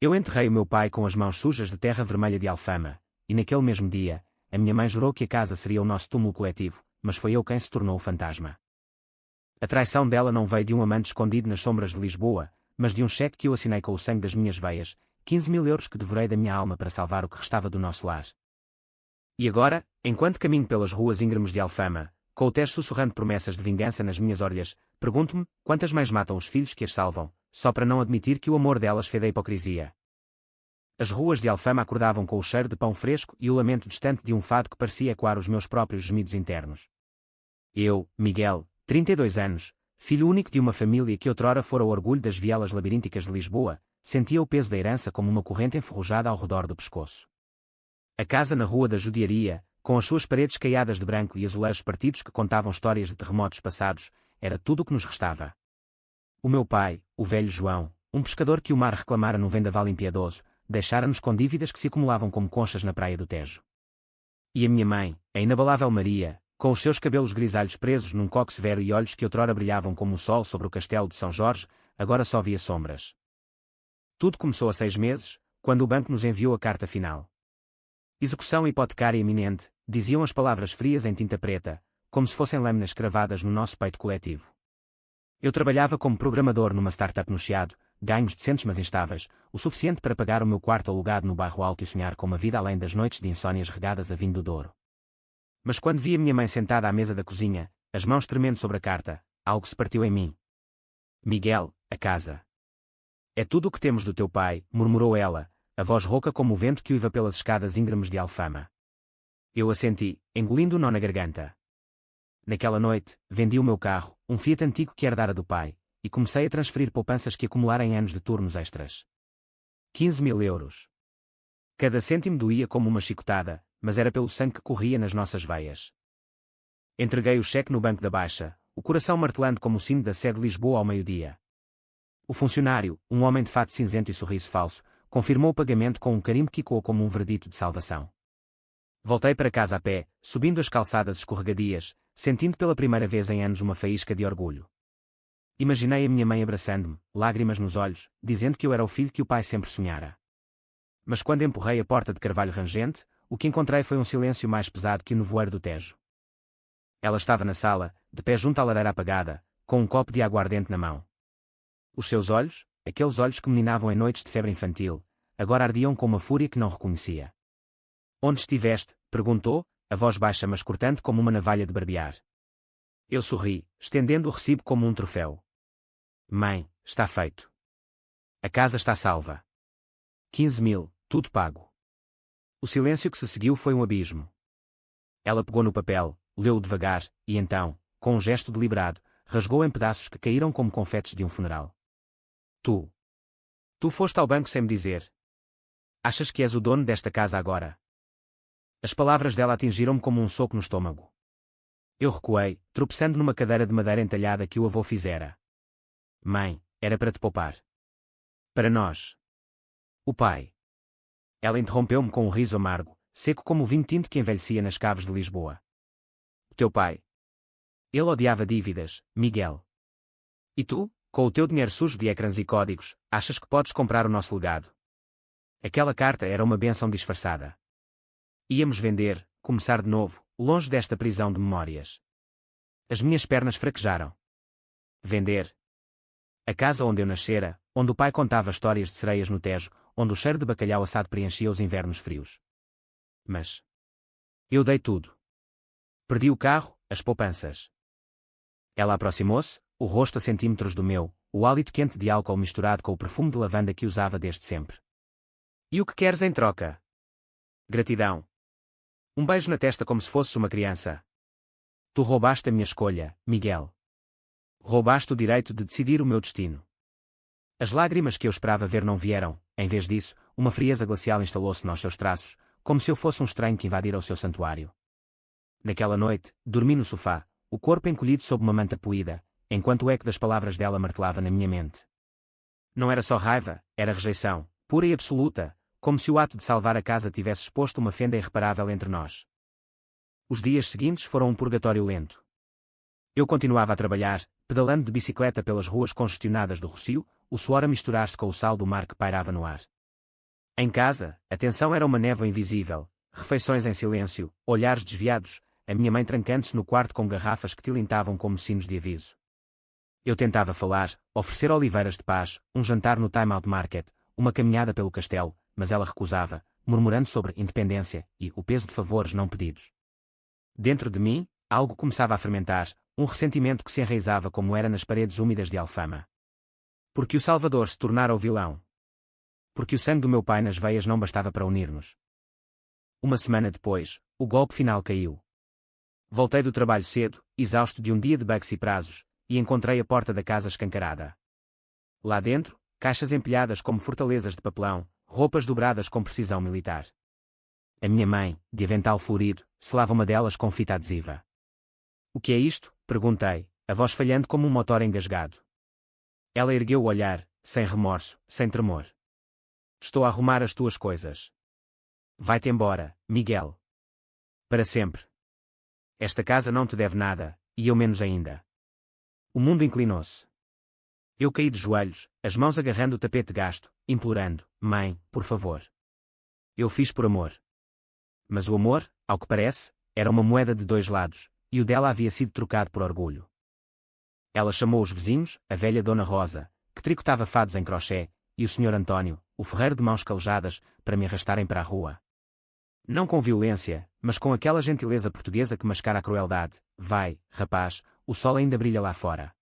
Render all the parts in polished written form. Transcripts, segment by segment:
Eu enterrei o meu pai com as mãos sujas de terra vermelha de alfama, e naquele mesmo dia, a minha mãe jurou que a casa seria o nosso túmulo coletivo, mas foi eu quem se tornou o fantasma. A traição dela não veio de um amante escondido nas sombras de Lisboa, mas de um cheque que eu assinei com o sangue das minhas veias, 15.000 euros que devorei da minha alma para salvar o que restava do nosso lar. E agora, enquanto caminho pelas ruas íngremes de Alfama, com o Tejo sussurrando promessas de vingança nas minhas orelhas, pergunto-me, quantas mães matam os filhos que as salvam, só para não admitir que o amor delas fede a hipocrisia? As ruas de Alfama acordavam com o cheiro de pão fresco e o lamento distante de um fado que parecia ecoar os meus próprios gemidos internos. Eu, Miguel, 32 anos, filho único de uma família que outrora fora o orgulho das vielas labirínticas de Lisboa, sentia o peso da herança como uma corrente enferrujada ao redor do pescoço. A casa na Rua da Judiaria, com as suas paredes caiadas de branco e azulejos partidos que contavam histórias de terremotos passados, era tudo o que nos restava. O meu pai, o velho João, um pescador que o mar reclamara num vendaval impiedoso, deixara-nos com dívidas que se acumulavam como conchas na praia do Tejo. E a minha mãe, a inabalável Maria, com os seus cabelos grisalhos presos num coque severo e olhos que outrora brilhavam como o sol sobre o castelo de São Jorge, agora só via sombras. Tudo começou há 6 meses, quando o banco nos enviou a carta final. Execução hipotecária iminente, diziam as palavras frias em tinta preta, como se fossem lâminas cravadas no nosso peito coletivo. Eu trabalhava como programador numa startup no Chiado, ganhos decentes mas instáveis, o suficiente para pagar o meu quarto alugado no bairro Alto e sonhar com uma vida além das noites de insónias regadas a vinho do Douro. Mas quando vi a minha mãe sentada à mesa da cozinha, as mãos tremendo sobre a carta, algo se partiu em mim. Miguel, a casa. É tudo o que temos do teu pai, murmurou ela, a voz rouca como o vento que uiva pelas escadas íngremes de Alfama. Eu assenti, engolindo o nó na garganta. Naquela noite, vendi o meu carro, um Fiat antigo que herdara do pai, e comecei a transferir poupanças que acumulara em anos de turnos extras. 15.000 euros. Cada cêntimo doía como uma chicotada, mas era pelo sangue que corria nas nossas veias. Entreguei o cheque no banco da Baixa, o coração martelando como o sino da Sé de Lisboa ao meio-dia. O funcionário, um homem de fato cinzento e sorriso falso, confirmou o pagamento com um carimbo que ecoou como um verdito de salvação. Voltei para casa a pé, subindo as calçadas escorregadias, sentindo pela primeira vez em anos uma faísca de orgulho. Imaginei a minha mãe abraçando-me, lágrimas nos olhos, dizendo que eu era o filho que o pai sempre sonhara. Mas quando empurrei a porta de carvalho rangente, o que encontrei foi um silêncio mais pesado que o nevoeiro do Tejo. Ela estava na sala, de pé junto à lareira apagada, com um copo de aguardente na mão. Os seus olhos, aqueles olhos que meninavam em noites de febre infantil, agora ardiam com uma fúria que não reconhecia. Onde estiveste? Perguntou, a voz baixa mas cortante como uma navalha de barbear. Eu sorri, estendendo o recibo como um troféu. Mãe, está feito. A casa está salva. 15.000, tudo pago. O silêncio que se seguiu foi um abismo. Ela pegou no papel, leu-o devagar, e então, com um gesto deliberado, rasgou em pedaços que caíram como confetes de um funeral. Tu foste ao banco sem me dizer. Achas que és o dono desta casa agora? As palavras dela atingiram-me como um soco no estômago. Eu recuei, tropeçando numa cadeira de madeira entalhada que o avô fizera. Mãe, era para te poupar. Para nós. O pai. Ela interrompeu-me com um riso amargo, seco como o vinho tinto que envelhecia nas caves de Lisboa. O teu pai. Ele odiava dívidas, Miguel. E tu, com o teu dinheiro sujo de ecrãs e códigos, achas que podes comprar o nosso legado? Aquela carta era uma bênção disfarçada. Íamos vender, começar de novo, longe desta prisão de memórias. As minhas pernas fraquejaram. Vender. A casa onde eu nascera, onde o pai contava histórias de sereias no Tejo, onde o cheiro de bacalhau assado preenchia os invernos frios. Mas eu dei tudo. Perdi o carro, as poupanças. Ela aproximou-se, o rosto a centímetros do meu, o hálito quente de álcool misturado com o perfume de lavanda que usava desde sempre. E o que queres em troca? Gratidão. Um beijo na testa como se fosses uma criança. Tu roubaste a minha escolha, Miguel. Roubaste o direito de decidir o meu destino. As lágrimas que eu esperava ver não vieram, em vez disso, uma frieza glacial instalou-se nos seus traços, como se eu fosse um estranho que invadira o seu santuário. Naquela noite, dormi no sofá, o corpo encolhido sob uma manta poída, enquanto o eco das palavras dela martelava na minha mente. Não era só raiva, era rejeição, pura e absoluta, como se o ato de salvar a casa tivesse exposto uma fenda irreparável entre nós. Os dias seguintes foram um purgatório lento. Eu continuava a trabalhar, pedalando de bicicleta pelas ruas congestionadas do Rossio, o suor a misturar-se com o sal do mar que pairava no ar. Em casa, a tensão era uma névoa invisível, refeições em silêncio, olhares desviados, a minha mãe trancando-se no quarto com garrafas que tilintavam como sinos de aviso. Eu tentava falar, oferecer oliveiras de paz, um jantar no Time Out Market, uma caminhada pelo castelo, mas ela recusava, murmurando sobre independência e o peso de favores não pedidos. Dentro de mim, algo começava a fermentar, um ressentimento que se enraizava como era nas paredes úmidas de Alfama. Porque o Salvador se tornara o vilão. Porque o sangue do meu pai nas veias não bastava para unir-nos. Uma semana depois, o golpe final caiu. Voltei do trabalho cedo, exausto de um dia de bugs e prazos, e encontrei a porta da casa escancarada. Lá dentro, caixas empilhadas como fortalezas de papelão, roupas dobradas com precisão militar. A minha mãe, de avental florido, selava uma delas com fita adesiva. O que é isto? Perguntei, a voz falhando como um motor engasgado. Ela ergueu o olhar, sem remorso, sem tremor. Estou a arrumar as tuas coisas. Vai-te embora, Miguel. Para sempre. Esta casa não te deve nada, e eu menos ainda. O mundo inclinou-se. Eu caí de joelhos, as mãos agarrando o tapete gasto, implorando, mãe, por favor. Eu fiz por amor. Mas o amor, ao que parece, era uma moeda de dois lados, e o dela havia sido trocado por orgulho. Ela chamou os vizinhos, a velha Dona Rosa, que tricotava fados em crochê, e o Sr. Antônio, o ferreiro de mãos calejadas, para me arrastarem para a rua. Não com violência, mas com aquela gentileza portuguesa que mascara a crueldade. Vai, rapaz, o sol ainda brilha lá fora.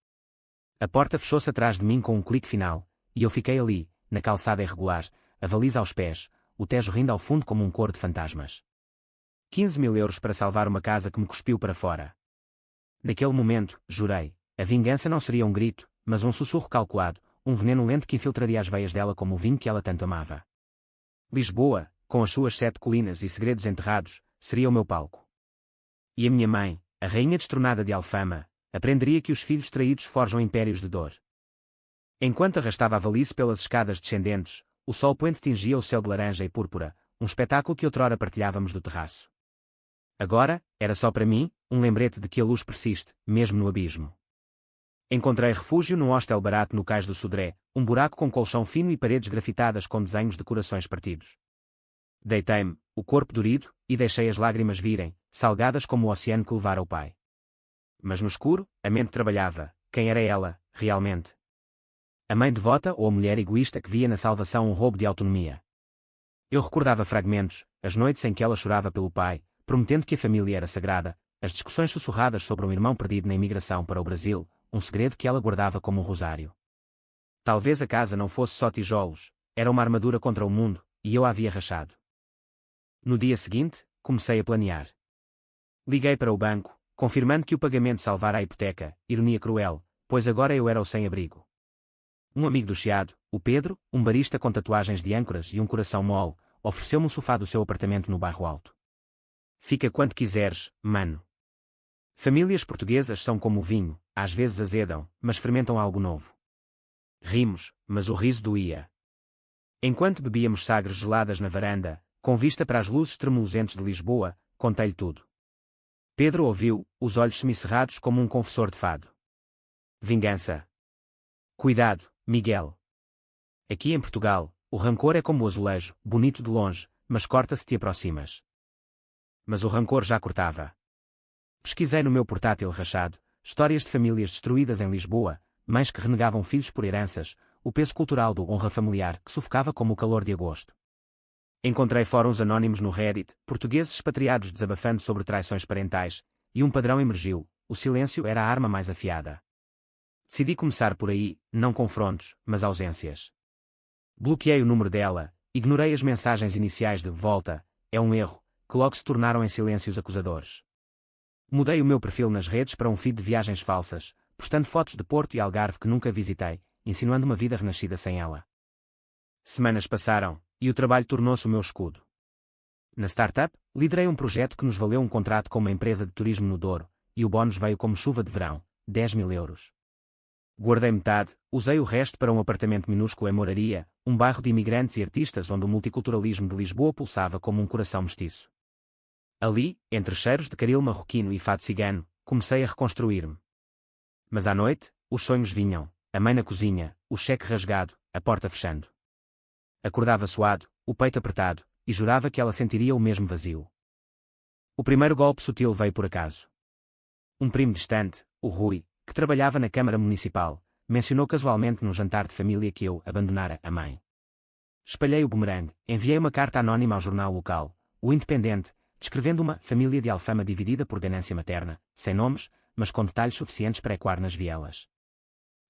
A porta fechou-se atrás de mim com um clique final, e eu fiquei ali, na calçada irregular, a valisa aos pés, o Tejo rindo ao fundo como um coro de fantasmas. 15.000 euros para salvar uma casa que me cuspiu para fora. Naquele momento, jurei, a vingança não seria um grito, mas um sussurro calculado, um veneno lento que infiltraria as veias dela como o vinho que ela tanto amava. Lisboa, com as suas 7 colinas e segredos enterrados, seria o meu palco. E a minha mãe, a rainha destronada de Alfama, aprenderia que os filhos traídos forjam impérios de dor. Enquanto arrastava a valise pelas escadas descendentes, o sol poente tingia o céu de laranja e púrpura, um espetáculo que outrora partilhávamos do terraço. Agora, era só para mim, um lembrete de que a luz persiste, mesmo no abismo. Encontrei refúgio num hostel barato no Cais do Sodré, um buraco com colchão fino e paredes grafitadas com desenhos de corações partidos. Deitei-me, o corpo dorido, e deixei as lágrimas virem, salgadas como o oceano que levara o pai. Mas no escuro, a mente trabalhava. Quem era ela, realmente? A mãe devota ou a mulher egoísta que via na salvação um roubo de autonomia? Eu recordava fragmentos, as noites em que ela chorava pelo pai, prometendo que a família era sagrada, as discussões sussurradas sobre um irmão perdido na imigração para o Brasil, um segredo que ela guardava como um rosário. Talvez a casa não fosse só tijolos, era uma armadura contra o mundo, e eu a havia rachado. No dia seguinte, comecei a planear. Liguei para o banco, confirmando que o pagamento salvara a hipoteca, ironia cruel, pois agora eu era o sem-abrigo. Um amigo do Chiado, o Pedro, um barista com tatuagens de âncoras e um coração mole, ofereceu-me um sofá do seu apartamento no Bairro Alto. Fica quanto quiseres, mano. Famílias portuguesas são como o vinho, às vezes azedam, mas fermentam algo novo. Rimos, mas o riso doía. Enquanto bebíamos sagres geladas na varanda, com vista para as luzes tremulosentes de Lisboa, contei-lhe tudo. Pedro ouviu, os olhos semicerrados como um confessor de fado. Vingança. Cuidado, Miguel. Aqui em Portugal, o rancor é como o azulejo, bonito de longe, mas corta se te aproximas. Mas o rancor já cortava. Pesquisei no meu portátil rachado, histórias de famílias destruídas em Lisboa, mães que renegavam filhos por heranças, o peso cultural do honra familiar que sufocava como o calor de agosto. Encontrei fóruns anónimos no Reddit, portugueses expatriados desabafando sobre traições parentais, e um padrão emergiu: o silêncio era a arma mais afiada. Decidi começar por aí, não confrontos, mas ausências. Bloqueei o número dela, ignorei as mensagens iniciais de volta, é um erro, que logo se tornaram em silêncios acusadores. Mudei o meu perfil nas redes para um feed de viagens falsas, postando fotos de Porto e Algarve que nunca visitei, insinuando uma vida renascida sem ela. Semanas passaram, e o trabalho tornou-se o meu escudo. Na startup, liderei um projeto que nos valeu um contrato com uma empresa de turismo no Douro, e o bónus veio como chuva de verão, 10.000 euros. Guardei metade, usei o resto para um apartamento minúsculo em Moraria, um bairro de imigrantes e artistas onde o multiculturalismo de Lisboa pulsava como um coração mestiço. Ali, entre cheiros de caril marroquino e fado cigano, comecei a reconstruir-me. Mas à noite, os sonhos vinham, a mãe na cozinha, o cheque rasgado, a porta fechando. Acordava suado, o peito apertado, e jurava que ela sentiria o mesmo vazio. O primeiro golpe sutil veio por acaso. Um primo distante, o Rui, que trabalhava na Câmara Municipal, mencionou casualmente num jantar de família que eu abandonara a mãe. Espalhei o bumerangue, enviei uma carta anónima ao jornal local, o Independente, descrevendo uma família de Alfama dividida por ganância materna, sem nomes, mas com detalhes suficientes para ecoar nas vielas.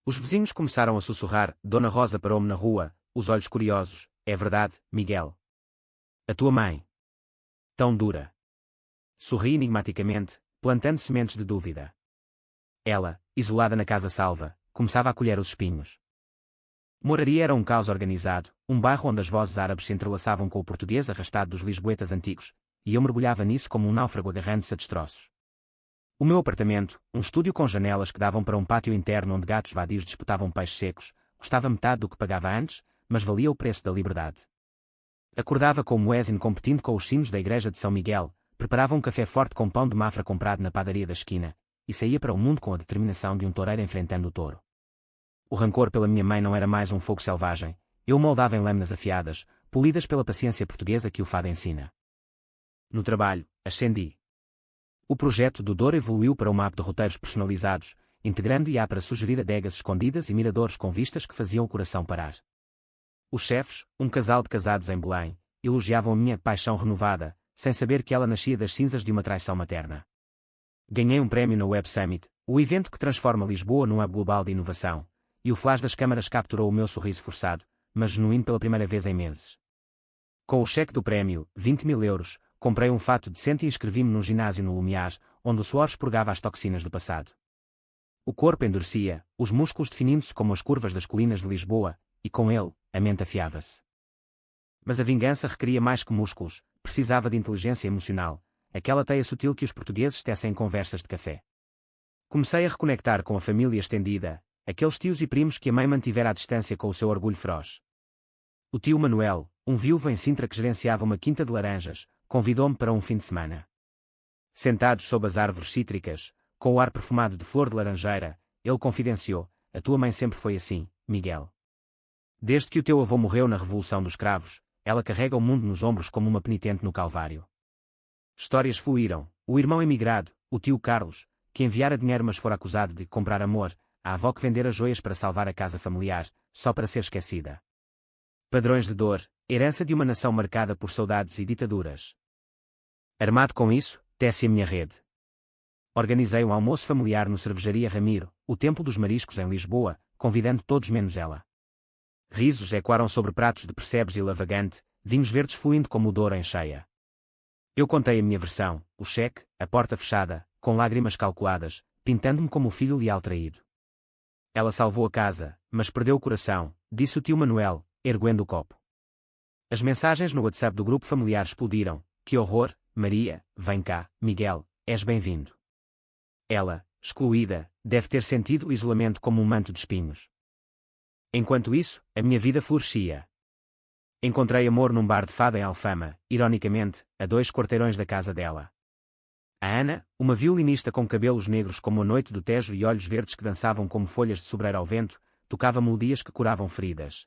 Os vizinhos começaram a sussurrar, Dona Rosa parou-me na rua, os olhos curiosos, é verdade, Miguel? A tua mãe? Tão dura. Sorri enigmaticamente, plantando sementes de dúvida. Ela, isolada na casa salva, começava a colher os espinhos. Moraria era um caos organizado, um bairro onde as vozes árabes se entrelaçavam com o português arrastado dos lisboetas antigos, e eu mergulhava nisso como um náufrago agarrando-se a destroços. O meu apartamento, um estúdio com janelas que davam para um pátio interno onde gatos vadios disputavam peixes secos, custava metade do que pagava antes, mas valia o preço da liberdade. Acordava com o muezzin competindo com os sinos da igreja de São Miguel, preparava um café forte com pão de mafra comprado na padaria da esquina, e saía para o mundo com a determinação de um toureiro enfrentando o touro. O rancor pela minha mãe não era mais um fogo selvagem, eu moldava em lâminas afiadas, polidas pela paciência portuguesa que o fado ensina. No trabalho, ascendi. O projeto do Douro evoluiu para um mapa de roteiros personalizados, integrando IA para sugerir adegas escondidas e miradores com vistas que faziam o coração parar. Os chefes, um casal de casados em Belém, elogiavam a minha paixão renovada, sem saber que ela nascia das cinzas de uma traição materna. Ganhei um prémio na Web Summit, o evento que transforma Lisboa num hub global de inovação, e o flash das câmaras capturou o meu sorriso forçado, mas genuíno pela primeira vez em meses. Com o cheque do prémio, 20.000 euros, comprei um fato decente e inscrevi-me num ginásio no Lumiar, onde o suor expurgava as toxinas do passado. O corpo endurecia, os músculos definindo-se como as curvas das colinas de Lisboa, e com ele, a mente afiava-se. Mas a vingança requeria mais que músculos, precisava de inteligência emocional, aquela teia sutil que os portugueses tecem em conversas de café. Comecei a reconectar com a família estendida, aqueles tios e primos que a mãe mantivera à distância com o seu orgulho feroz. O tio Manuel, um viúvo em Sintra que gerenciava uma quinta de laranjas, convidou-me para um fim de semana. Sentados sob as árvores cítricas, com o ar perfumado de flor de laranjeira, ele confidenciou, a tua mãe sempre foi assim, Miguel. Desde que o teu avô morreu na Revolução dos Cravos, ela carrega o mundo nos ombros como uma penitente no Calvário. Histórias fluíram, o irmão emigrado, o tio Carlos, que enviara dinheiro mas fora acusado de comprar amor, a avó que vendera joias para salvar a casa familiar, só para ser esquecida. Padrões de dor, herança de uma nação marcada por saudades e ditaduras. Armado com isso, tece a minha rede. Organizei um almoço familiar no Cervejaria Ramiro, o Templo dos Mariscos em Lisboa, convidando todos menos ela. Risos ecoaram sobre pratos de percebes e lavagante, vinhos verdes fluindo como o Douro em cheia. Eu contei a minha versão, o cheque, a porta fechada, com lágrimas calculadas, pintando-me como o filho leal traído. Ela salvou a casa, mas perdeu o coração, disse o tio Manuel, erguendo o copo. As mensagens no WhatsApp do grupo familiar explodiram. Que horror, Maria, vem cá, Miguel, és bem-vindo. Ela, excluída, deve ter sentido o isolamento como um manto de espinhos. Enquanto isso, a minha vida florescia. Encontrei amor num bar de fado em Alfama, ironicamente, a 2 quarteirões da casa dela. A Ana, uma violinista com cabelos negros como a noite do Tejo e olhos verdes que dançavam como folhas de sobreiro ao vento, tocava melodias que curavam feridas.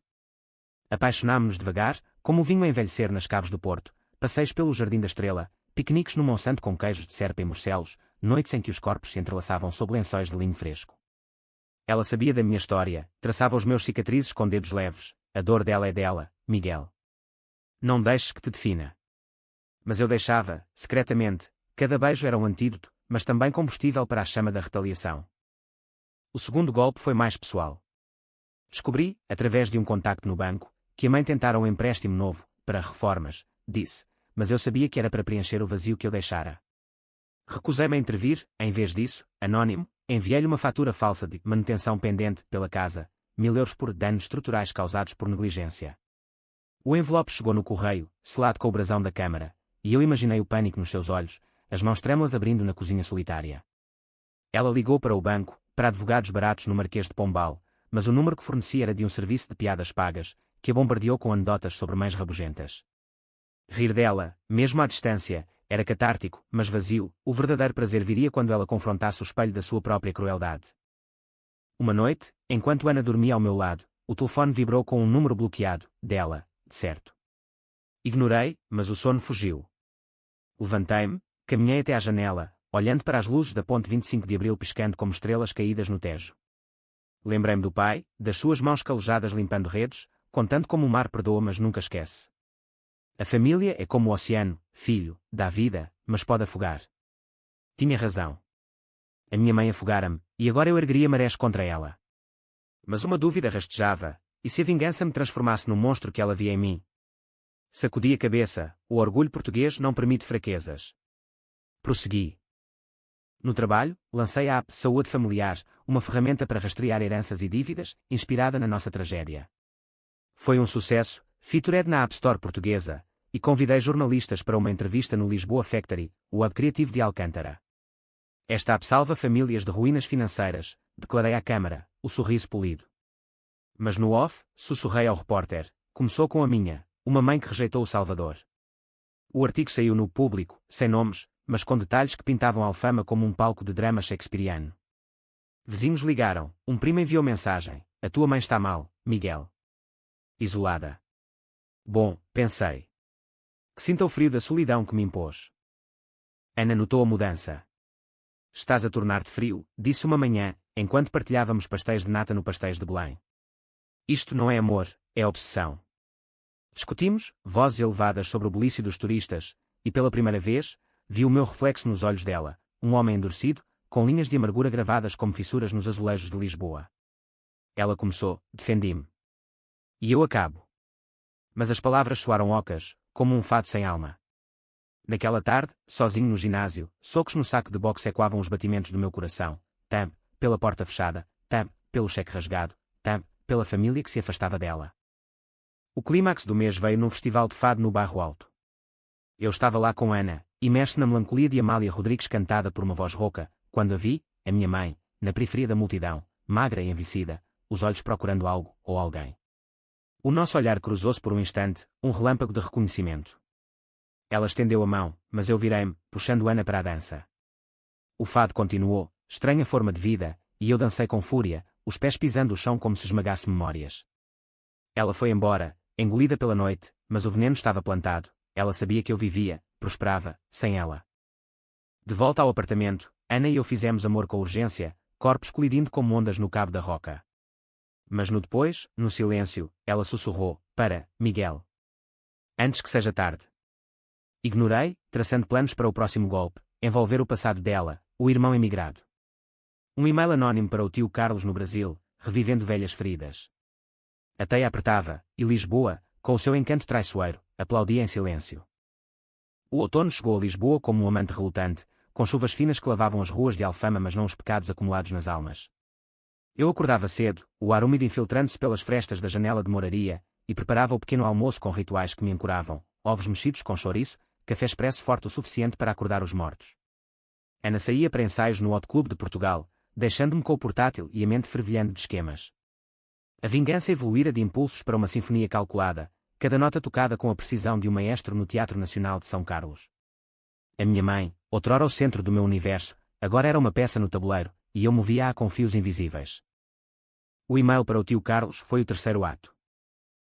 Apaixonámo-nos devagar, como o vinho a envelhecer nas caves do Porto, passeios pelo Jardim da Estrela, piqueniques no Monsanto com queijos de serpa e morcelos, noites em que os corpos se entrelaçavam sob lençóis de linho fresco. Ela sabia da minha história, traçava os meus cicatrizes com dedos leves, a dor dela é dela, Miguel. Não deixes que te defina. Mas eu deixava, secretamente, cada beijo era um antídoto, mas também combustível para a chama da retaliação. O segundo golpe foi mais pessoal. Descobri, através de um contacto no banco, que a mãe tentara um empréstimo novo, para reformas, disse, mas eu sabia que era para preencher o vazio que eu deixara. Recusei-me a intervir, em vez disso, anónimo, enviei-lhe uma fatura falsa de manutenção pendente pela casa, 1.000 euros por danos estruturais causados por negligência. O envelope chegou no correio, selado com o brasão da Câmara, e eu imaginei o pânico nos seus olhos, as mãos trêmulas abrindo na cozinha solitária. Ela ligou para o banco, para advogados baratos no Marquês de Pombal, mas o número que fornecia era de um serviço de piadas pagas, que a bombardeou com anedotas sobre mães rabugentas. Rir dela, mesmo à distância, era catártico, mas vazio, o verdadeiro prazer viria quando ela confrontasse o espelho da sua própria crueldade. Uma noite, enquanto Ana dormia ao meu lado, o telefone vibrou com um número bloqueado, dela, de certo. Ignorei, mas o sono fugiu. Levantei-me, caminhei até à janela, olhando para as luzes da ponte 25 de Abril piscando como estrelas caídas no Tejo. Lembrei-me do pai, das suas mãos calejadas limpando redes, contando como o mar perdoa mas nunca esquece. A família é como o oceano, filho, dá vida, mas pode afogar. Tinha razão. A minha mãe afogara-me, e agora eu ergueria marés contra ela. Mas uma dúvida rastejava, e se a vingança me transformasse no monstro que ela via em mim? Sacudi a cabeça, o orgulho português não permite fraquezas. Prossegui. No trabalho, lancei a app Saúde Familiar, uma ferramenta para rastrear heranças e dívidas, inspirada na nossa tragédia. Foi um sucesso, featured na App Store portuguesa, e convidei jornalistas para uma entrevista no Lisboa Factory, o hub criativo de Alcântara. Esta app salva famílias de ruínas financeiras, declarei à Câmara, o sorriso polido. Mas no off, sussurrei ao repórter, começou com a minha, uma mãe que rejeitou o Salvador. O artigo saiu no Público, sem nomes, mas com detalhes que pintavam Alfama como um palco de drama shakespeariano. Vizinhos ligaram, um primo enviou mensagem, a tua mãe está mal, Miguel. Isolada. Bom, pensei. Que sinta o frio da solidão que me impôs. Ana notou a mudança. Estás a tornar-te frio, disse uma manhã, enquanto partilhávamos pastéis de nata no Pastéis de Belém. Isto não é amor, é obsessão. Discutimos, vozes elevadas sobre o bulício dos turistas, e pela primeira vez, vi o meu reflexo nos olhos dela, um homem endurecido, com linhas de amargura gravadas como fissuras nos azulejos de Lisboa. Ela começou, defendi-me. E eu acabo. Mas as palavras soaram ocas, como um fado sem alma. Naquela tarde, sozinho no ginásio, socos no saco de boxe ecoavam os batimentos do meu coração, tam, pela porta fechada, tam, pelo cheque rasgado, tam, pela família que se afastava dela. O clímax do mês veio num festival de fado no Bairro Alto. Eu estava lá com Ana, imerso na melancolia de Amália Rodrigues cantada por uma voz rouca, quando a vi, a minha mãe, na periferia da multidão, magra e envelhecida, os olhos procurando algo ou alguém. O nosso olhar cruzou-se por um instante, um relâmpago de reconhecimento. Ela estendeu a mão, mas eu virei-me, puxando Ana para a dança. O fado continuou, estranha forma de vida, e eu dancei com fúria, os pés pisando o chão como se esmagasse memórias. Ela foi embora, engolida pela noite, mas o veneno estava plantado, ela sabia que eu vivia, prosperava, sem ela. De volta ao apartamento, Ana e eu fizemos amor com urgência, corpos colidindo como ondas no Cabo da Roca. Mas no depois, no silêncio, ela sussurrou, para, Miguel. Antes que seja tarde. Ignorei, traçando planos para o próximo golpe, envolver o passado dela, o irmão emigrado. Um e-mail anónimo para o tio Carlos no Brasil, revivendo velhas feridas. A teia apertava, e Lisboa, com o seu encanto traiçoeiro, aplaudia em silêncio. O outono chegou a Lisboa como um amante relutante, com chuvas finas que lavavam as ruas de Alfama mas não os pecados acumulados nas almas. Eu acordava cedo, o ar úmido infiltrando-se pelas frestas da janela de moraria, e preparava o pequeno almoço com rituais que me ancoravam, ovos mexidos com chouriço, café expresso forte o suficiente para acordar os mortos. Ana saía para ensaios no Hot Club de Portugal, deixando-me com o portátil e a mente fervilhando de esquemas. A vingança evoluíra de impulsos para uma sinfonia calculada, cada nota tocada com a precisão de um maestro no Teatro Nacional de São Carlos. A minha mãe, outrora o centro do meu universo, agora era uma peça no tabuleiro, e eu movia-a com fios invisíveis. O e-mail para o tio Carlos foi o terceiro ato.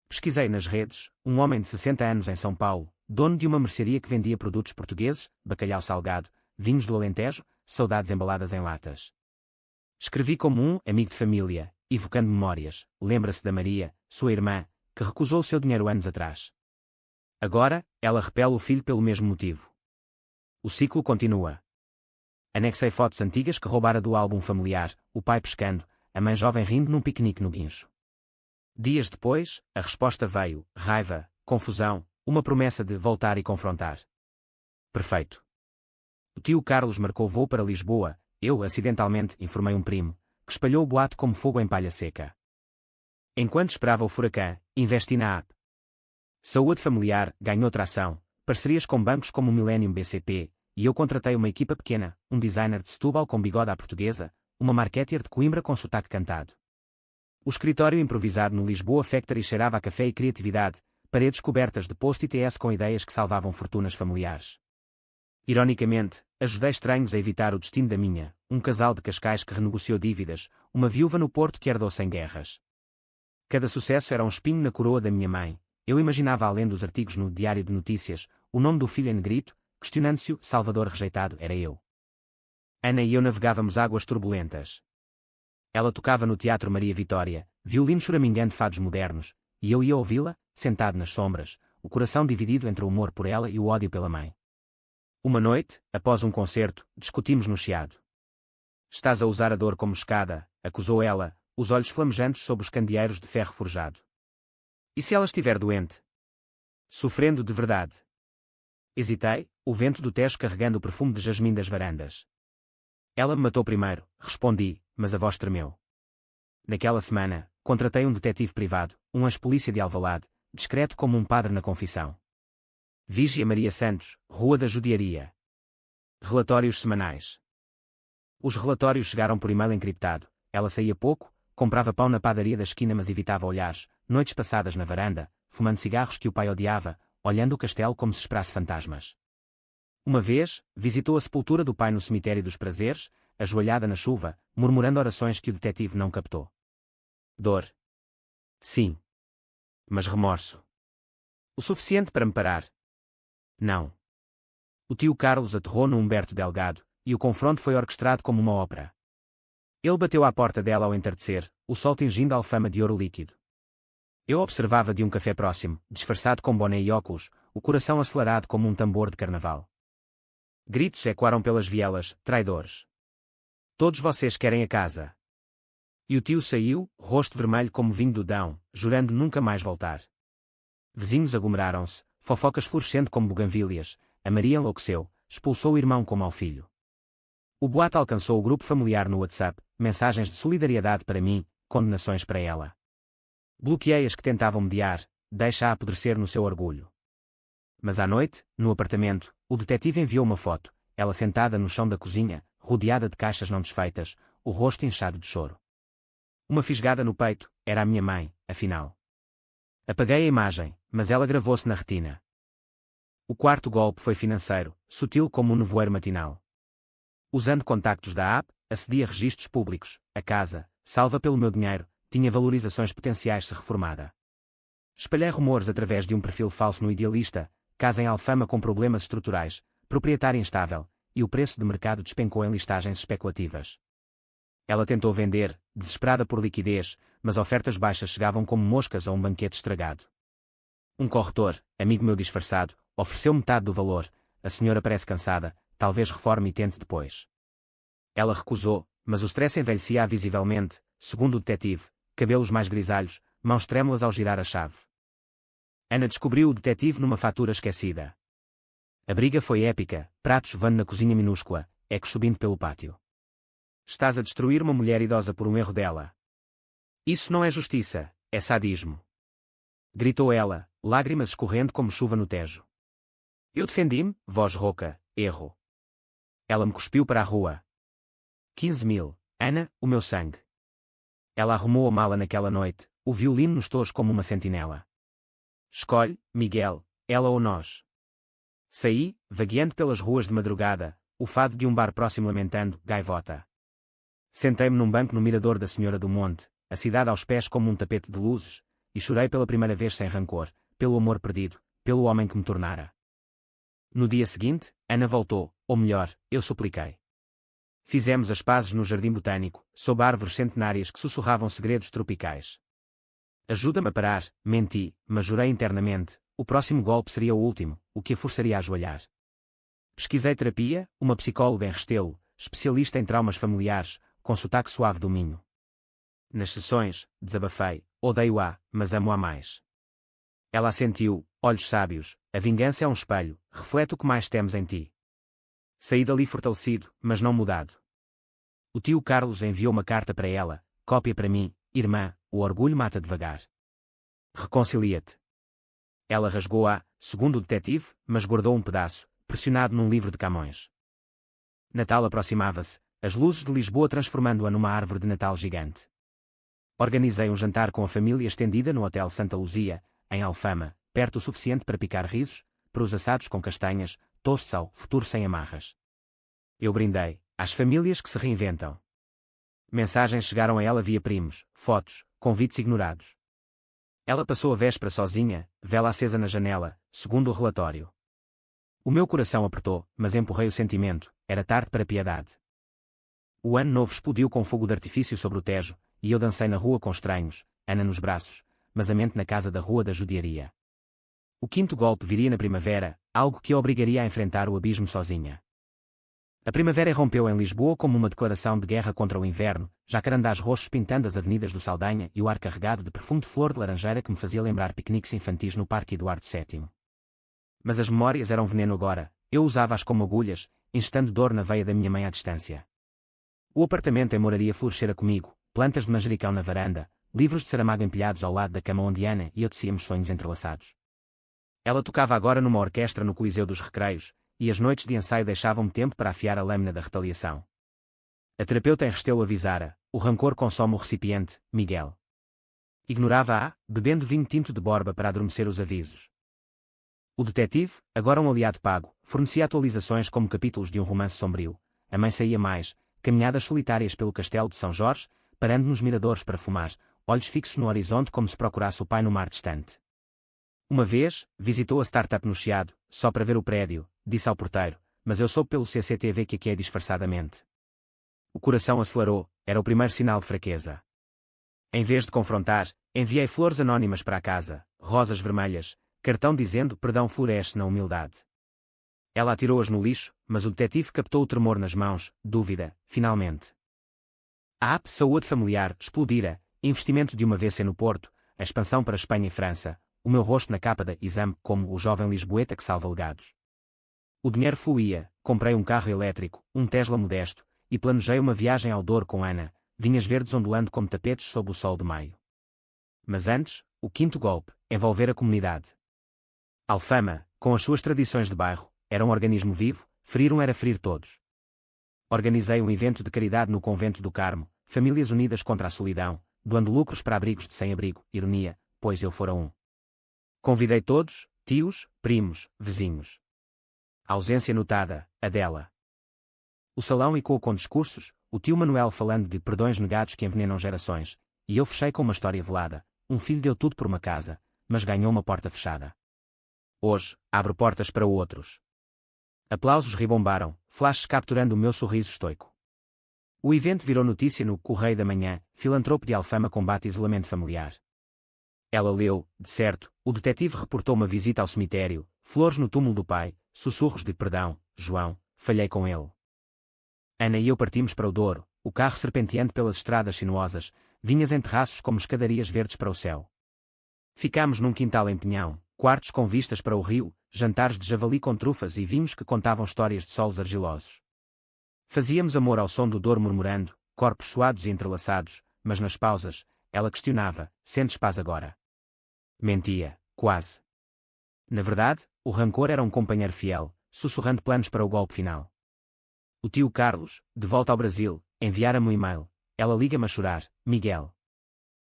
Pesquisei nas redes, um homem de 60 anos em São Paulo, dono de uma mercearia que vendia produtos portugueses, bacalhau salgado, vinhos do Alentejo, saudades embaladas em latas. Escrevi como um amigo de família, evocando memórias, lembra-se da Maria, sua irmã, que recusou o seu dinheiro anos atrás. Agora, ela repele o filho pelo mesmo motivo. O ciclo continua. Anexei fotos antigas que roubara do álbum familiar, o pai pescando, a mãe jovem rindo num piquenique no guincho. Dias depois, a resposta veio, raiva, confusão, uma promessa de voltar e confrontar. Perfeito. O tio Carlos marcou voo para Lisboa, eu, acidentalmente, informei um primo, que espalhou o boato como fogo em palha seca. Enquanto esperava o furacão, investi na app. Saúde Familiar ganhou tração, parcerias com bancos como o Millennium BCP, e eu contratei uma equipa pequena, um designer de Setúbal com bigode à portuguesa, uma marketeer de Coimbra com sotaque cantado. O escritório improvisado no Lisboa Factory cheirava a café e criatividade, paredes cobertas de post-its com ideias que salvavam fortunas familiares. Ironicamente, ajudei estranhos a evitar o destino da minha, um casal de Cascais que renegociou dívidas, uma viúva no Porto que herdou sem guerras. Cada sucesso era um espinho na coroa da minha mãe, Eu imaginava além dos artigos no Diário de Notícias, o nome do filho em negrito, questionando se o Salvador rejeitado era eu. Ana e eu navegávamos águas turbulentas. Ela tocava no Teatro Maria Vitória, violino choramingando fados modernos, e eu ia ouvi-la, sentado nas sombras, o coração dividido entre o amor por ela e o ódio pela mãe. Uma noite, após um concerto, discutimos no chiado. Estás a usar a dor como escada, acusou ela, os olhos flamejantes sob os candeeiros de ferro forjado. E se ela estiver doente? Sofrendo de verdade? Hesitei, o vento do Tejo carregando o perfume de jasmim das varandas. Ela me matou primeiro, respondi, mas a voz tremeu. Naquela semana, contratei um detetive privado, um ex-polícia de Alvalade, discreto como um padre na confissão. Vigia Maria Santos, Rua da Judiaria. Relatórios semanais. Os relatórios chegaram por e-mail encriptado. Ela saía pouco, comprava pão na padaria da esquina mas evitava olhares, noites passadas na varanda, fumando cigarros que o pai odiava, olhando o castelo como se esperasse fantasmas. Uma vez, visitou a sepultura do pai no cemitério dos Prazeres, ajoelhada na chuva, murmurando orações que o detetive não captou. Dor. Sim. Mas remorso. O suficiente para me parar. Não. O tio Carlos aterrou no Humberto Delgado, e o confronto foi orquestrado como uma ópera. Ele bateu à porta dela ao entardecer, o sol tingindo a alfama de ouro líquido. Eu observava de um café próximo, disfarçado com boné e óculos, o coração acelerado como um tambor de carnaval. Gritos ecoaram pelas vielas, traidores. Todos vocês querem a casa. E o tio saiu, rosto vermelho como vinho do Dão, jurando nunca mais voltar. Vizinhos aglomeraram-se, fofocas florescendo como buganvílias, a Maria enlouqueceu, expulsou o irmão como ao filho. O boato alcançou o grupo familiar no WhatsApp, mensagens de solidariedade para mim, condenações para ela. Bloqueei as que tentavam mediar, deixa-a apodrecer no seu orgulho. Mas à noite, no apartamento, o detetive enviou uma foto, ela sentada no chão da cozinha, rodeada de caixas não desfeitas, o rosto inchado de choro. Uma fisgada no peito, era a minha mãe, afinal. Apaguei a imagem, mas ela gravou-se na retina. O quarto golpe foi financeiro, sutil como um nevoeiro matinal. Usando contactos da app, acedi a registros públicos, a casa, salva pelo meu dinheiro, tinha valorizações potenciais se reformada. Espalhei rumores através de um perfil falso no Idealista, casa em Alfama com problemas estruturais, proprietária instável, e o preço de mercado despencou em listagens especulativas. Ela tentou vender, desesperada por liquidez, mas ofertas baixas chegavam como moscas a um banquete estragado. Um corretor, amigo meu disfarçado, ofereceu metade do valor, a senhora parece cansada, talvez reforme e tente depois. Ela recusou, mas o stress envelhecia visivelmente, segundo o detetive, cabelos mais grisalhos, mãos trêmulas ao girar a chave. Ana descobriu o detetive numa fatura esquecida. A briga foi épica, pratos voando na cozinha minúscula, ecos subindo pelo pátio. Estás a destruir uma mulher idosa por um erro dela. Isso não é justiça, é sadismo. Gritou ela, lágrimas escorrendo como chuva no Tejo. Eu defendi-me, voz rouca, erro. Ela me cuspiu para a rua. 15.000, Ana, o meu sangue. Ela arrumou a mala naquela noite, o violino nos tojos como uma sentinela. Escolhe, Miguel, ela ou nós. Saí, vagueando pelas ruas de madrugada, o fado de um bar próximo lamentando, gaivota. Sentei-me num banco no mirador da Senhora do Monte, a cidade aos pés como um tapete de luzes, e chorei pela primeira vez sem rancor, pelo amor perdido, pelo homem que me tornara. No dia seguinte, Ana voltou, ou melhor, eu supliquei. Fizemos as pazes no jardim botânico, sob árvores centenárias que sussurravam segredos tropicais. Ajuda-me a parar, menti, mas jurei internamente, o próximo golpe seria o último, o que a forçaria a ajoelhar. Pesquisei terapia, uma psicóloga em Restelo, especialista em traumas familiares, com sotaque suave do Minho. Nas sessões, desabafei, odeio-a, mas amo-a mais. Ela assentiu, olhos sábios, a vingança é um espelho, reflete o que mais temos em ti. Saí dali fortalecido, mas não mudado. O tio Carlos enviou uma carta para ela, cópia para mim, irmã, o orgulho mata devagar. Reconcilia-te. Ela rasgou-a, segundo o detetive, mas guardou um pedaço, pressionado num livro de Camões. Natal aproximava-se, as luzes de Lisboa transformando-a numa árvore de Natal gigante. Organizei um jantar com a família estendida no Hotel Santa Luzia, em Alfama, perto o suficiente para picar risos, perus assados com castanhas, toasts ao futuro sem amarras. Eu brindei, às famílias que se reinventam. Mensagens chegaram a ela via primos, fotos, convites ignorados. Ela passou a véspera sozinha, vela acesa na janela, segundo o relatório. O meu coração apertou, mas empurrei o sentimento, era tarde para piedade. O ano novo explodiu com fogo de artifício sobre o Tejo, e eu dancei na rua com estranhos, Ana nos braços, mas a mente na casa da Rua da Judiaria. O quinto golpe viria na primavera, algo que a obrigaria a enfrentar o abismo sozinha. A primavera irrompeu em Lisboa como uma declaração de guerra contra o inverno, jacarandás roxos pintando as avenidas do Saldanha e o ar carregado de perfume de flor de laranjeira que me fazia lembrar piqueniques infantis no Parque Eduardo VII. Mas as memórias eram veneno agora, eu usava-as como agulhas, instando dor na veia da minha mãe à distância. O apartamento em moraria florescera comigo, plantas de manjericão na varanda, livros de Saramago empilhados ao lado da cama onde Ana e eu tecíamos sonhos entrelaçados. Ela tocava agora numa orquestra no Coliseu dos Recreios, e as noites de ensaio deixavam-me tempo para afiar a lâmina da retaliação. A terapeuta em Restelo avisara, o rancor consome o recipiente, Miguel. Ignorava-a, bebendo vinho tinto de Borba para adormecer os avisos. O detetive, agora um aliado pago, fornecia atualizações como capítulos de um romance sombrio. A mãe saía mais, caminhadas solitárias pelo castelo de São Jorge, parando nos miradores para fumar, olhos fixos no horizonte como se procurasse o pai no mar distante. Uma vez, visitou a startup no Chiado, só para ver o prédio, disse ao porteiro, mas eu soube pelo CCTV que aqui é disfarçadamente. O coração acelerou, era o primeiro sinal de fraqueza. Em vez de confrontar, enviei flores anónimas para a casa, rosas vermelhas, cartão dizendo perdão floresce na humildade. Ela atirou-as no lixo, mas o detetive captou o tremor nas mãos, dúvida, finalmente. A app Saúde Familiar explodira, investimento de uma VC no Porto, a expansão para Espanha e França, o meu rosto na capa da Exame como o jovem lisboeta que salva legados. O dinheiro fluía, comprei um carro elétrico, um Tesla modesto, e planejei uma viagem ao Douro com Ana, vinhas verdes ondulando como tapetes sob o sol de maio. Mas antes, o quinto golpe, envolver a comunidade. Alfama, com as suas tradições de bairro, era um organismo vivo, ferir um era ferir todos. Organizei um evento de caridade no Convento do Carmo, famílias unidas contra a solidão, doando lucros para abrigos de sem-abrigo, ironia, pois eu fora um. Convidei todos, tios, primos, vizinhos. A ausência notada, a dela. O salão ecoou com discursos, o tio Manuel falando de perdões negados que envenenam gerações, e eu fechei com uma história velada, um filho deu tudo por uma casa, mas ganhou uma porta fechada. Hoje, abro portas para outros. Aplausos ribombaram, flashes capturando o meu sorriso estoico. O evento virou notícia no Correio da Manhã, filantropo de Alfama combate isolamento familiar. Ela leu, de certo, o detetive reportou uma visita ao cemitério, flores no túmulo do pai, sussurros de perdão, João, falhei com ele. Ana e eu partimos para o Douro, o carro serpenteando pelas estradas sinuosas, vinhas em terraços como escadarias verdes para o céu. Ficámos num quintal em Pinhão, quartos com vistas para o rio, jantares de javali com trufas e vinhos que contavam histórias de solos argilosos. Fazíamos amor ao som do Douro murmurando, corpos suados e entrelaçados, mas nas pausas, ela questionava, sentes paz agora? Mentia, quase. Na verdade, o rancor era um companheiro fiel, sussurrando planos para o golpe final. O tio Carlos, de volta ao Brasil, enviara-me um e-mail. Ela liga-me a chorar, Miguel.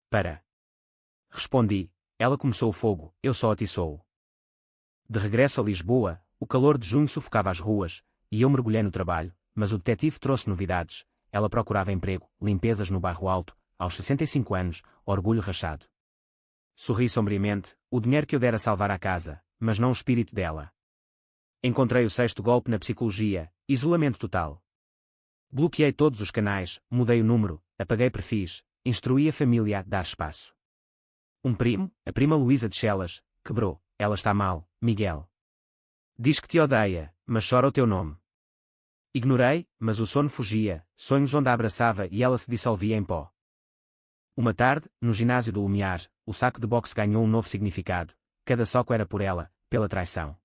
Para. Respondi, ela começou o fogo, eu só atiçou. De regresso a Lisboa, o calor de junho sufocava as ruas, e eu mergulhei no trabalho, mas o detetive trouxe novidades. Ela procurava emprego, limpezas no bairro Alto, aos 65 anos, orgulho rachado. Sorri sombriamente, o dinheiro que eu dera salvar a casa, mas não o espírito dela. Encontrei o sexto golpe na psicologia, isolamento total. Bloqueei todos os canais, mudei o número, apaguei perfis, instruí a família a dar espaço. Um primo, a prima Luísa de Chelas, quebrou, ela está mal, Miguel. Diz que te odeia, mas chora o teu nome. Ignorei, mas o sono fugia, sonhos onde a abraçava e ela se dissolvia em pó. Uma tarde, no ginásio do Lumiar, o saco de boxe ganhou um novo significado, cada soco era por ela, pela traição.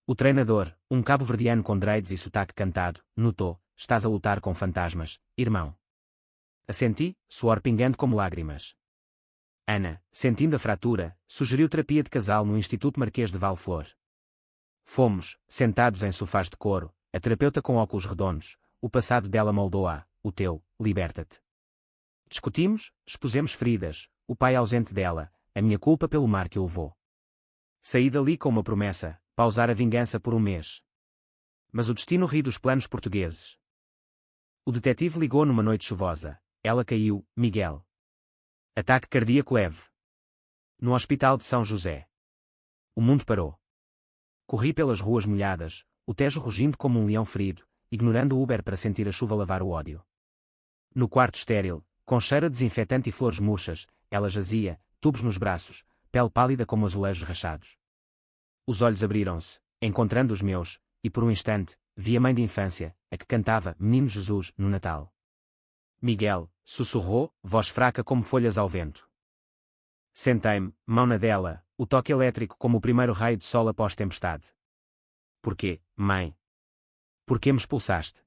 O treinador, um cabo-verdiano com dreads e sotaque cantado, notou, estás a lutar com fantasmas, irmão. Assenti, suor pingando como lágrimas. Ana, sentindo a fratura, sugeriu terapia de casal no Instituto Marquês de Valflor. Fomos, sentados em sofás de couro, a terapeuta com óculos redondos, o passado dela moldou-a, o teu, liberta-te. Discutimos, expusemos feridas, o pai ausente dela, a minha culpa pelo mar que o levou. Saí dali com uma promessa, pausar a vingança por um mês. Mas o destino ri dos planos portugueses. O detetive ligou numa noite chuvosa. Ela caiu, Miguel. Ataque cardíaco leve. No Hospital de São José. O mundo parou. Corri pelas ruas molhadas, o Tejo rugindo como um leão ferido, ignorando o Uber para sentir a chuva lavar o ódio. No quarto estéril, com cheiro a desinfetante e flores murchas, ela jazia, tubos nos braços, pele pálida como azulejos rachados. Os olhos abriram-se, encontrando os meus, e por um instante, vi a mãe de infância, a que cantava Menino Jesus no Natal. Miguel, sussurrou, voz fraca como folhas ao vento. Sentei-me, mão na dela, o toque elétrico como o primeiro raio de sol após tempestade. Porquê, mãe? Porquê me expulsaste?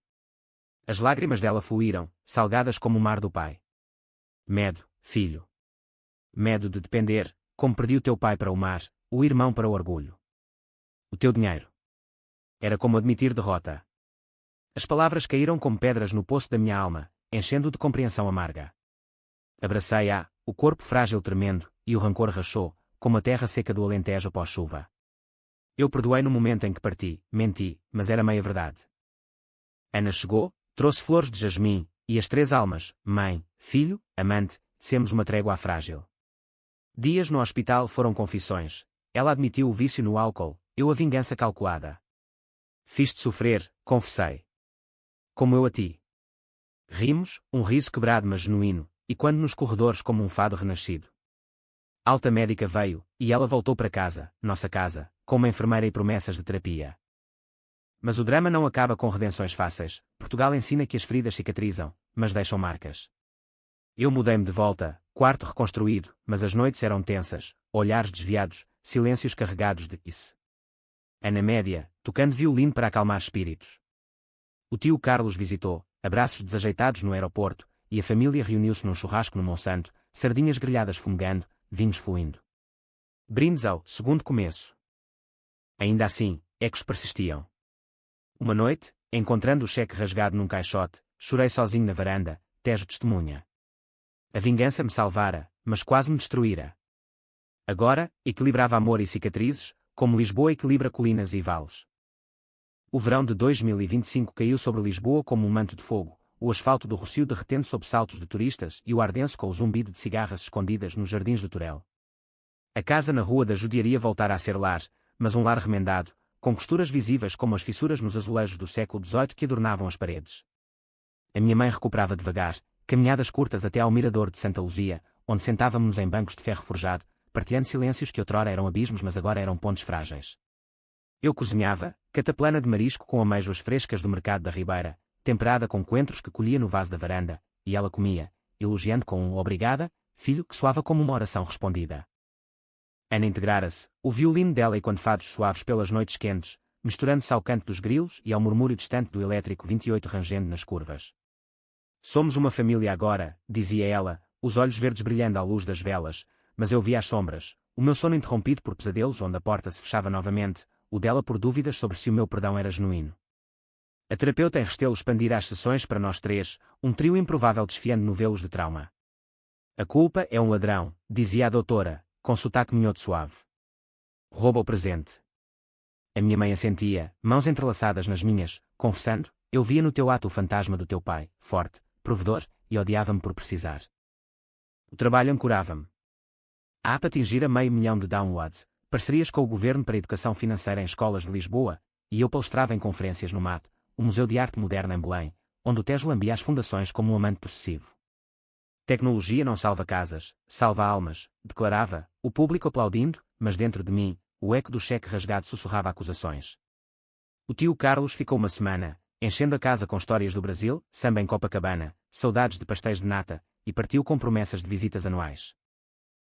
As lágrimas dela fluíram, salgadas como o mar do pai. Medo, filho. Medo de depender, como perdi o teu pai para o mar, o irmão para o orgulho. O teu dinheiro. Era como admitir derrota. As palavras caíram como pedras no poço da minha alma, enchendo-o de compreensão amarga. Abracei-a, o corpo frágil tremendo, e o rancor rachou, como a terra seca do Alentejo após chuva. Eu perdoei no momento em que parti, menti, mas era meia verdade. Ana chegou, trouxe flores de jasmim, e as três almas, mãe, filho, amante, dissemos uma trégua frágil. Dias no hospital foram confissões. Ela admitiu o vício no álcool, eu a vingança calculada. Fiz-te sofrer, confessei. Como eu a ti. Rimos, um riso quebrado mas genuíno, e quando nos corredores como um fado renascido. Alta médica veio, e ela voltou para casa, nossa casa, com uma enfermeira e promessas de terapia. Mas o drama não acaba com redenções fáceis. Portugal ensina que as feridas cicatrizam, mas deixam marcas. Eu mudei-me de volta, quarto reconstruído, mas as noites eram tensas, olhares desviados, silêncios carregados de isso. Ana Média, tocando violino para acalmar espíritos. O tio Carlos visitou, abraços desajeitados no aeroporto, e a família reuniu-se num churrasco no Monsanto, sardinhas grelhadas fumegando, vinhos fluindo. Brindes ao segundo começo. Ainda assim, ecos persistiam. Uma noite, encontrando o cheque rasgado num caixote, chorei sozinho na varanda, Tejo testemunha. A vingança me salvara, mas quase me destruíra. Agora, equilibrava amor e cicatrizes, como Lisboa equilibra colinas e vales. O verão de 2025 caiu sobre Lisboa como um manto de fogo, o asfalto do Rocio derretendo sob saltos de turistas e o Ardense com o zumbido de cigarras escondidas nos jardins do Torel. A casa na Rua da Judiaria voltara a ser lar, mas um lar remendado, com costuras visíveis como as fissuras nos azulejos do século XVIII que adornavam as paredes. A minha mãe recuperava devagar, caminhadas curtas até ao mirador de Santa Luzia, onde sentávamos em bancos de ferro forjado, partilhando silêncios que outrora eram abismos mas agora eram pontes frágeis. Eu cozinhava, cataplana de marisco com ameijoas frescas do mercado da Ribeira, temperada com coentros que colhia no vaso da varanda, e ela comia, elogiando com um obrigada, filho que soava como uma oração respondida. Ana integrara-se, o violino dela e quando fados suaves pelas noites quentes, misturando-se ao canto dos grilos e ao murmúrio distante do elétrico 28 rangendo nas curvas. Somos uma família agora, dizia ela, os olhos verdes brilhando à luz das velas, mas eu via as sombras, o meu sono interrompido por pesadelos onde a porta se fechava novamente, o dela por dúvidas sobre se o meu perdão era genuíno. A terapeuta em Restelo expandira as sessões para nós três, um trio improvável desfiando novelos de trauma. A culpa é um ladrão, dizia a doutora, com sotaque minhoto suave. Rouba o presente. A minha mãe assentia, mãos entrelaçadas nas minhas, confessando, eu via no teu ato o fantasma do teu pai, forte, provedor, e odiava-me por precisar. O trabalho ancorava-me. A APA atingira meio milhão de downloads, parcerias com o governo para a educação financeira em escolas de Lisboa, e eu palestrava em conferências no MAT, o Museu de Arte Moderna em Belém, onde o Tejo lambia as fundações como um amante possessivo. Tecnologia não salva casas, salva almas, declarava, o público aplaudindo, mas dentro de mim, o eco do cheque rasgado sussurrava acusações. O tio Carlos ficou uma semana, enchendo a casa com histórias do Brasil, samba em Copacabana, saudades de pastéis de nata, e partiu com promessas de visitas anuais.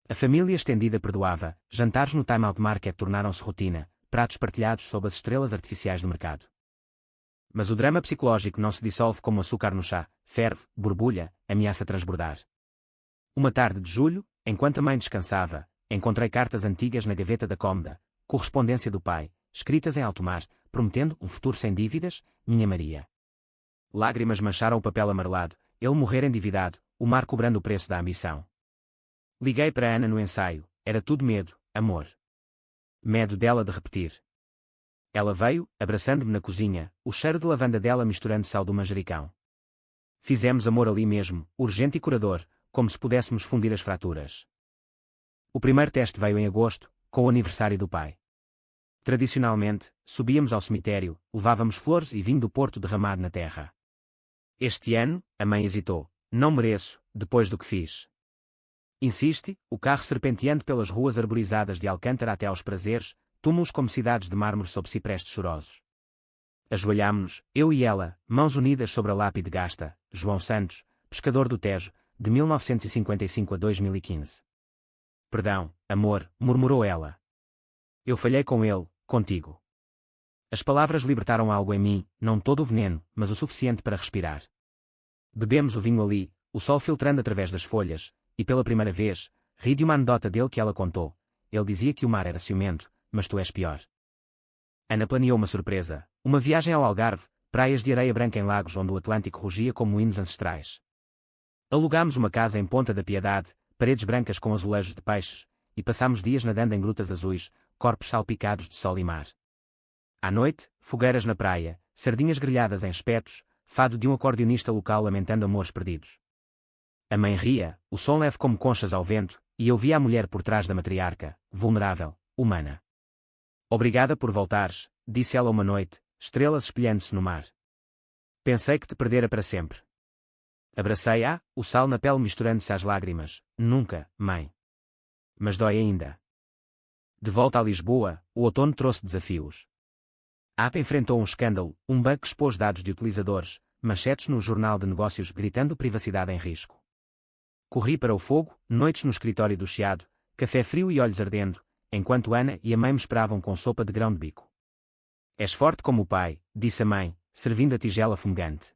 A família estendida perdoava, jantares no Time Out Market tornaram-se rotina, pratos partilhados sob as estrelas artificiais do mercado. Mas o drama psicológico não se dissolve como açúcar no chá, ferve, borbulha, ameaça transbordar. Uma tarde de julho, enquanto a mãe descansava, encontrei cartas antigas na gaveta da cômoda, correspondência do pai, escritas em alto mar, prometendo um futuro sem dívidas, minha Maria. Lágrimas mancharam o papel amarelado, ele morrer endividado, o mar cobrando o preço da ambição. Liguei para Ana no ensaio, era tudo medo, amor. Medo dela de repetir. Ela veio, abraçando-me na cozinha, o cheiro de lavanda dela misturando-se ao do manjericão. Fizemos amor ali mesmo, urgente e curador, como se pudéssemos fundir as fraturas. O primeiro teste veio em agosto, com o aniversário do pai. Tradicionalmente, subíamos ao cemitério, levávamos flores e vinho do Porto derramado na terra. Este ano, a mãe hesitou. Não mereço, depois do que fiz. Insiste, o carro serpenteando pelas ruas arborizadas de Alcântara até aos prazeres, túmulos como cidades de mármore sob ciprestes chorosos. Ajoelhámo-nos, eu e ela, mãos unidas sobre a lápide gasta, João Santos, pescador do Tejo, de 1955 a 2015. Perdão, amor, murmurou ela. Eu falhei com ele, contigo. As palavras libertaram algo em mim, não todo o veneno, mas o suficiente para respirar. Bebemos o vinho ali, o sol filtrando através das folhas, e pela primeira vez, ri de uma anedota dele que ela contou. Ele dizia que o mar era ciumento, mas tu és pior. Ana planeou uma surpresa, uma viagem ao Algarve, praias de areia branca em lagos onde o Atlântico rugia como hinos ancestrais. Alugámos uma casa em Ponta da Piedade, paredes brancas com azulejos de peixes, e passámos dias nadando em grutas azuis, corpos salpicados de sol e mar. À noite, fogueiras na praia, sardinhas grelhadas em espetos, fado de um acordeonista local lamentando amores perdidos. A mãe ria, o som leve como conchas ao vento, e eu via a mulher por trás da matriarca, vulnerável, humana. Obrigada por voltares, disse ela uma noite, estrelas espelhando-se no mar. Pensei que te perdera para sempre. Abracei-a, o sal na pele misturando-se às lágrimas. Nunca, mãe. Mas dói ainda. De volta a Lisboa, o outono trouxe desafios. A APA enfrentou um escândalo, um bug que expôs dados de utilizadores, manchetes no Jornal de Negócios gritando privacidade em risco. Corri para o fogo, noites no escritório do Chiado, café frio e olhos ardendo, enquanto Ana e a mãe me esperavam com sopa de grão de bico. És forte como o pai, disse a mãe, servindo a tigela fumegante.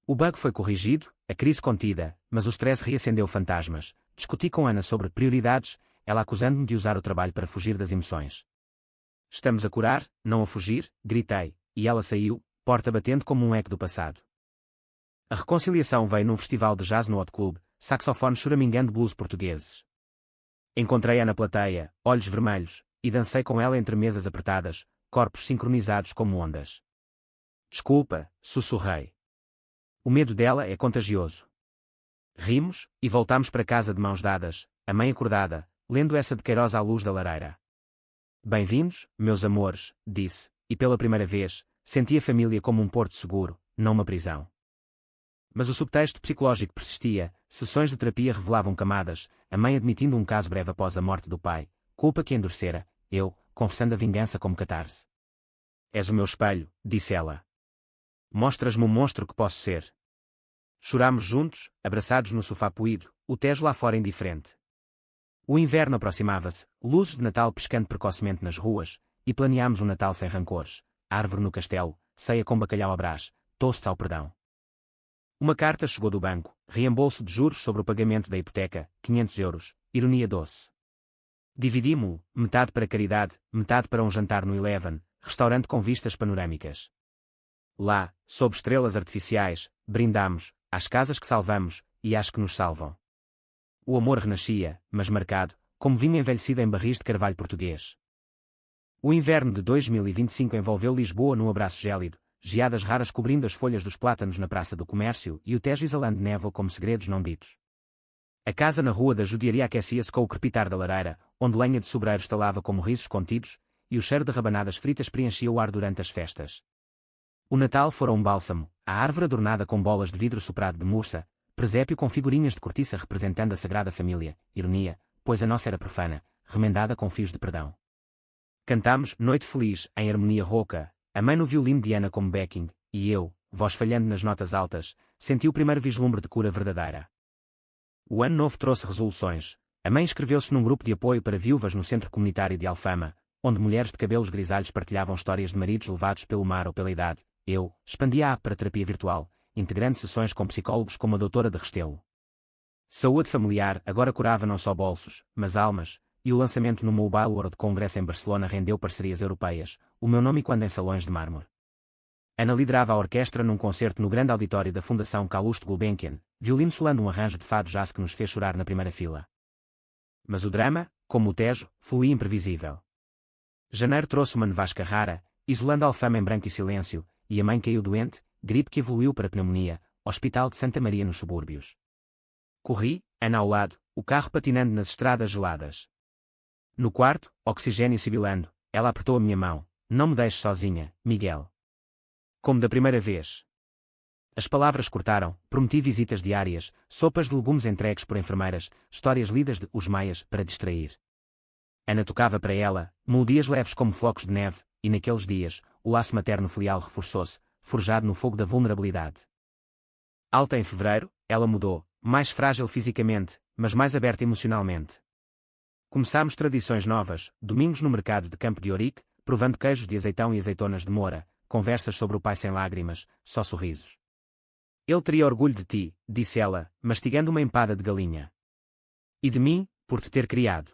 O bug foi corrigido, a crise contida, mas o stress reacendeu fantasmas. Discuti com Ana sobre prioridades, ela acusando-me de usar o trabalho para fugir das emoções. Estamos a curar, não a fugir, gritei, e ela saiu, porta batendo como um eco do passado. A reconciliação veio num festival de jazz no Hot Club, saxofone choramingando blues portugueses. Encontrei-a na plateia, olhos vermelhos, e dancei com ela entre mesas apertadas, corpos sincronizados como ondas. Desculpa, sussurrei. O medo dela é contagioso. Rimos, e voltámos para casa de mãos dadas, a mãe acordada, lendo essa de Queiroz à luz da lareira. Bem-vindos, meus amores, disse, e pela primeira vez, senti a família como um porto seguro, não uma prisão. Mas o subtexto psicológico persistia, sessões de terapia revelavam camadas, a mãe admitindo um caso breve após a morte do pai, culpa que endurecera, eu, confessando a vingança como catarse. És o meu espelho, disse ela. Mostras-me o monstro que posso ser. Chorámos juntos, abraçados no sofá poído, o Tejo lá fora indiferente. O inverno aproximava-se, luzes de Natal piscando precocemente nas ruas, e planeámos um Natal sem rancores, árvore no castelo, ceia com bacalhau à brás, toast ao perdão. Uma carta chegou do banco, reembolso de juros sobre o pagamento da hipoteca, 500 euros, ironia doce. Dividimo-o, metade para caridade, metade para um jantar no Eleven, restaurante com vistas panorâmicas. Lá, sob estrelas artificiais, brindamos, às casas que salvamos, e às que nos salvam. O amor renascia, mas marcado, como vinho envelhecido em barris de carvalho português. O inverno de 2025 envolveu Lisboa num abraço gélido, geadas raras cobrindo as folhas dos plátanos na Praça do Comércio e o Tejo exalando névoa como segredos não ditos. A casa na Rua da Judiaria aquecia-se com o crepitar da lareira, onde lenha de sobreiro estalava como risos contidos, e o cheiro de rabanadas fritas preenchia o ar durante as festas. O Natal fora um bálsamo, a árvore adornada com bolas de vidro soprado de mursa, presépio com figurinhas de cortiça representando a Sagrada Família, ironia, pois a nossa era profana, remendada com fios de perdão. Cantámos Noite Feliz, em harmonia rouca, a mãe no violino de Ana como backing, e eu, voz falhando nas notas altas, senti o primeiro vislumbre de cura verdadeira. O ano novo trouxe resoluções. A mãe inscreveu-se num grupo de apoio para viúvas no Centro Comunitário de Alfama, onde mulheres de cabelos grisalhos partilhavam histórias de maridos levados pelo mar ou pela idade. Eu, expandi a app para terapia virtual, integrando sessões com psicólogos como a doutora de Restelo. Saúde familiar agora curava não só bolsos, mas almas, e o lançamento no Mobile World Congress em Barcelona rendeu parcerias europeias, o meu nome quando em salões de mármore. Ana liderava a orquestra num concerto no grande auditório da Fundação Calouste Gulbenkian, violino solando um arranjo de fado jazz que nos fez chorar na primeira fila. Mas o drama, como o Tejo, fluía imprevisível. Janeiro trouxe uma nevasca rara, isolando a Alfama em branco e silêncio, e a mãe caiu doente, gripe que evoluiu para pneumonia, hospital de Santa Maria nos subúrbios. Corri, Ana ao lado, o carro patinando nas estradas geladas. No quarto, oxigênio sibilando, ela apertou a minha mão. Não me deixes sozinha, Miguel. Como da primeira vez. As palavras cortaram, prometi visitas diárias, sopas de legumes entregues por enfermeiras, histórias lidas de Os Maias para distrair. Ana tocava para ela, melodias leves como flocos de neve, e naqueles dias, o laço materno-filial reforçou-se, forjado no fogo da vulnerabilidade. Alta em fevereiro, ela mudou, mais frágil fisicamente, mas mais aberta emocionalmente. Começámos tradições novas, domingos no mercado de Campo de Ourique, provando queijos de azeitão e azeitonas de Moura, conversas sobre o pai sem lágrimas, só sorrisos. Ele teria orgulho de ti, disse ela, mastigando uma empada de galinha. E de mim, por te ter criado.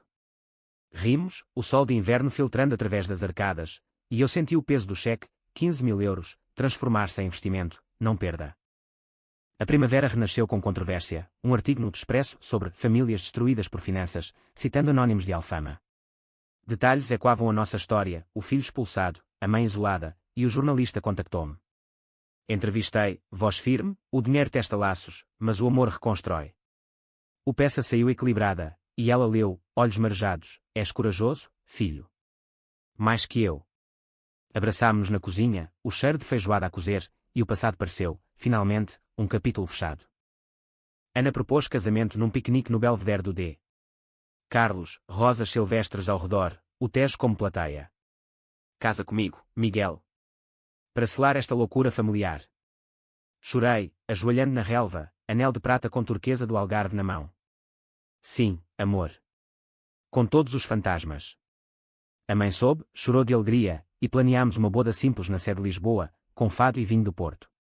Rimos, o sol de inverno filtrando através das arcadas, e eu senti o peso do cheque, 15.000 euros, transformar-se em investimento, não perda. A primavera renasceu com controvérsia, um artigo no Expresso sobre famílias destruídas por finanças, citando anónimos de Alfama. Detalhes ecoavam a nossa história, o filho expulsado, a mãe isolada, e o jornalista contactou-me. Entrevistei, voz firme, o dinheiro testa laços, mas o amor reconstrói. O peça saiu equilibrada, e ela leu, olhos marejados, és corajoso, filho. Mais que eu. Abraçámo-nos na cozinha, o cheiro de feijoada a cozer, e o passado pareceu, finalmente, um capítulo fechado. Ana propôs casamento num piquenique no Belvedere do D. Carlos, rosas silvestres ao redor, o Tejo como plateia. Casa comigo, Miguel. Para selar esta loucura familiar. Chorei, ajoelhando na relva, anel de prata com turquesa do Algarve na mão. Sim, amor. Com todos os fantasmas. A mãe soube, chorou de alegria, e planeámos uma boda simples na sede de Lisboa, com fado e vinho do Porto.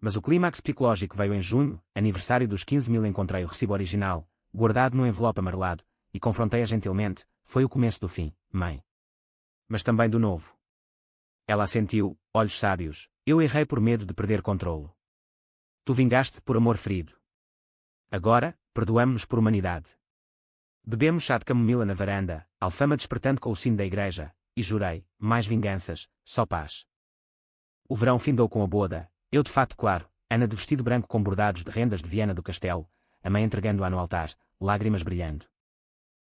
Mas o clímax psicológico veio em junho, aniversário dos 15.000. Encontrei o recibo original, guardado num envelope amarelado, e confrontei-a gentilmente, foi o começo do fim, mãe. Mas também do novo. Ela assentiu, olhos sábios, eu errei por medo de perder controlo. Tu vingaste por amor ferido. Agora, perdoamo-nos por humanidade. Bebemos chá de camomila na varanda, Alfama despertando com o sino da igreja, e jurei, mais vinganças, só paz. O verão findou com a boda, eu de fato claro, Ana de vestido branco com bordados de rendas de Viana do Castelo, a mãe entregando-a no altar, lágrimas brilhando.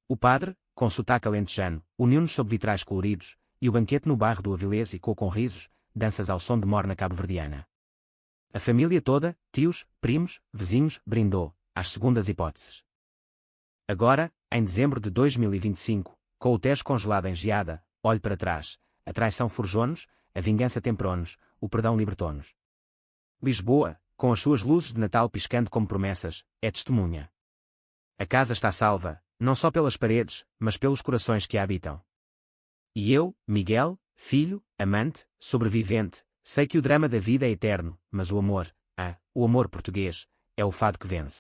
O padre, com sotaque alentejano, uniu-nos sob vitrais coloridos, e o banquete no bairro do Avilés ecoou com risos, danças ao som de morna cabo-verdiana. A família toda, tios, primos, vizinhos, brindou, às segundas hipóteses. Agora, em dezembro de 2025, com o Tejo congelado em geada, olho para trás, a traição forjou-nos, a vingança temperou-nos, o perdão libertou-nos. Lisboa, com as suas luzes de Natal piscando como promessas, é testemunha. A casa está salva, não só pelas paredes, mas pelos corações que a habitam. E eu, Miguel, filho, amante, sobrevivente, sei que o drama da vida é eterno, mas o amor, o amor português, é o fado que vence.